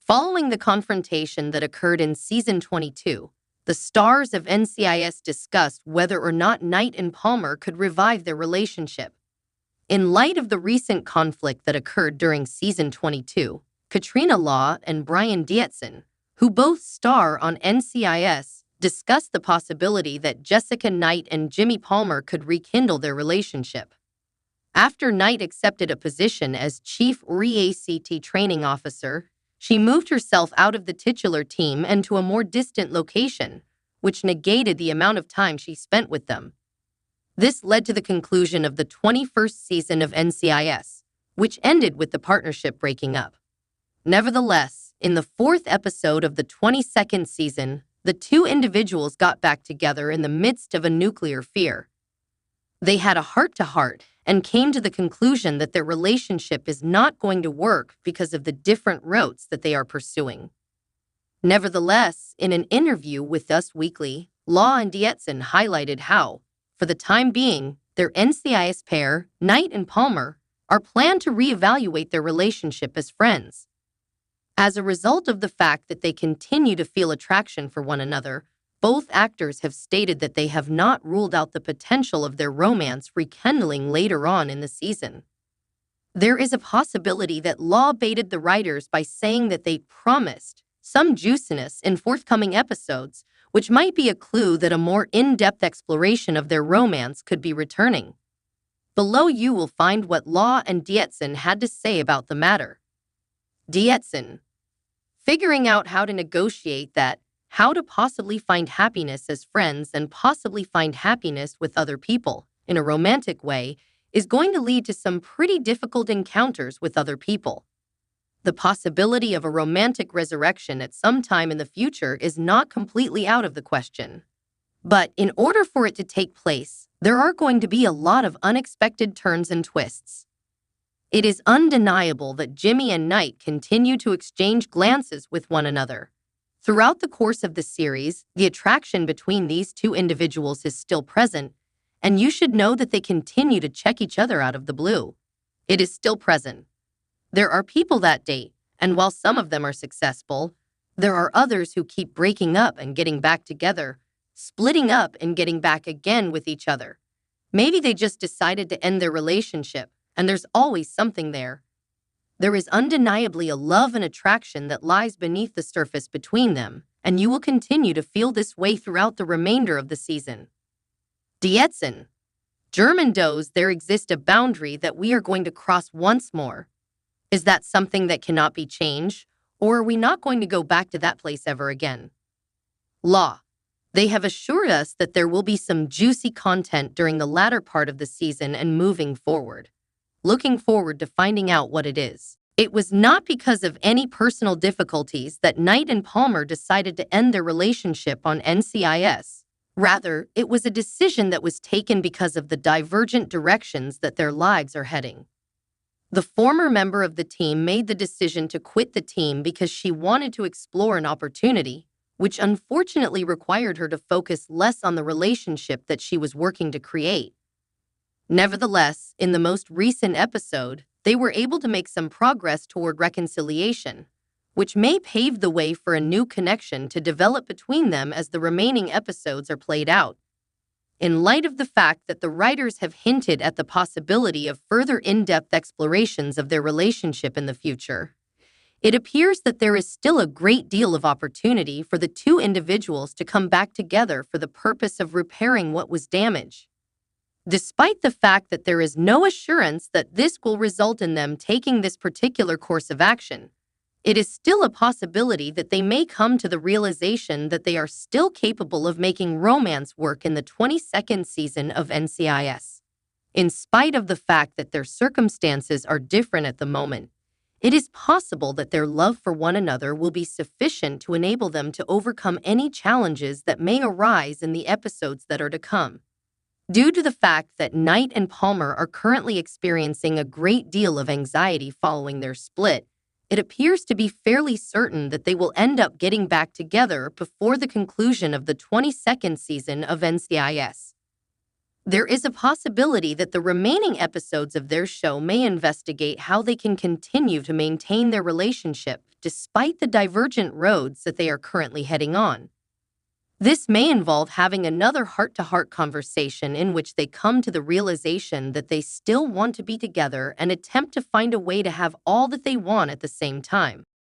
Following the confrontation that occurred in Season 22, the stars of NCIS discussed whether or not Knight and Palmer could revive their relationship. In light of the recent conflict that occurred during Season 22, Katrina Law and Brian Dietzen, who both star on NCIS, discussed the possibility that Jessica Knight and Jimmy Palmer could rekindle their relationship. After Knight accepted a position as Chief REACT Training Officer, she moved herself out of the titular team and to a more distant location, which negated the amount of time she spent with them. This led to the conclusion of the 21st season of NCIS, which ended with the partnership breaking up. Nevertheless, in the fourth episode of the 22nd season, the two individuals got back together in the midst of a nuclear fear. They had a heart-to-heart and came to the conclusion that their relationship is not going to work because of the different routes that they are pursuing. Nevertheless, in an interview with Us Weekly, Law and Dietzen highlighted how, for the time being, their NCIS pair, Knight and Palmer, are planned to reevaluate their relationship as friends. As a result of the fact that they continue to feel attraction for one another, both actors have stated that they have not ruled out the potential of their romance rekindling later on in the season. There is a possibility that Law baited the writers by saying that they promised some juiciness in forthcoming episodes, which might be a clue that a more in-depth exploration of their romance could be returning. Below you will find what Law and Dietzen had to say about the matter. Dietzen: figuring out how to negotiate that, how to possibly find happiness as friends and possibly find happiness with other people in a romantic way is going to lead to some pretty difficult encounters with other people. The possibility of a romantic resurrection at some time in the future is not completely out of the question. But in order for it to take place, there are going to be a lot of unexpected turns and twists. It is undeniable that Jimmy and Knight continue to exchange glances with one another. Throughout the course of the series, the attraction between these two individuals is still present, and you should know that they continue to check each other out of the blue. It is still present. There are people that date, and while some of them are successful, there are others who keep breaking up and getting back together, splitting up and getting back again with each other. Maybe they just decided to end their relationship, and there's always something there. There is undeniably a love and attraction that lies beneath the surface between them, and you will continue to feel this way throughout the remainder of the season. Dietzen: German knows there exists a boundary that we are going to cross once more. Is that something that cannot be changed, or are we not going to go back to that place ever again? Law: they have assured us that there will be some juicy content during the latter part of the season and moving forward. Looking forward to finding out what it is. It was not because of any personal difficulties that Knight and Palmer decided to end their relationship on NCIS. Rather, it was a decision that was taken because of the divergent directions that their lives are heading. The former member of the team made the decision to quit the team because she wanted to explore an opportunity, which unfortunately required her to focus less on the relationship that she was working to create. Nevertheless, in the most recent episode, they were able to make some progress toward reconciliation, which may pave the way for a new connection to develop between them as the remaining episodes are played out. In light of the fact that the writers have hinted at the possibility of further in-depth explorations of their relationship in the future, it appears that there is still a great deal of opportunity for the two individuals to come back together for the purpose of repairing what was damaged. Despite the fact that there is no assurance that this will result in them taking this particular course of action, it is still a possibility that they may come to the realization that they are still capable of making romance work in the 22nd season of NCIS. In spite of the fact that their circumstances are different at the moment, it is possible that their love for one another will be sufficient to enable them to overcome any challenges that may arise in the episodes that are to come. Due to the fact that Knight and Palmer are currently experiencing a great deal of anxiety following their split, it appears to be fairly certain that they will end up getting back together before the conclusion of the 22nd season of NCIS. There is a possibility that the remaining episodes of their show may investigate how they can continue to maintain their relationship despite the divergent roads that they are currently heading on. This may involve having another heart-to-heart conversation in which they come to the realization that they still want to be together and attempt to find a way to have all that they want at the same time.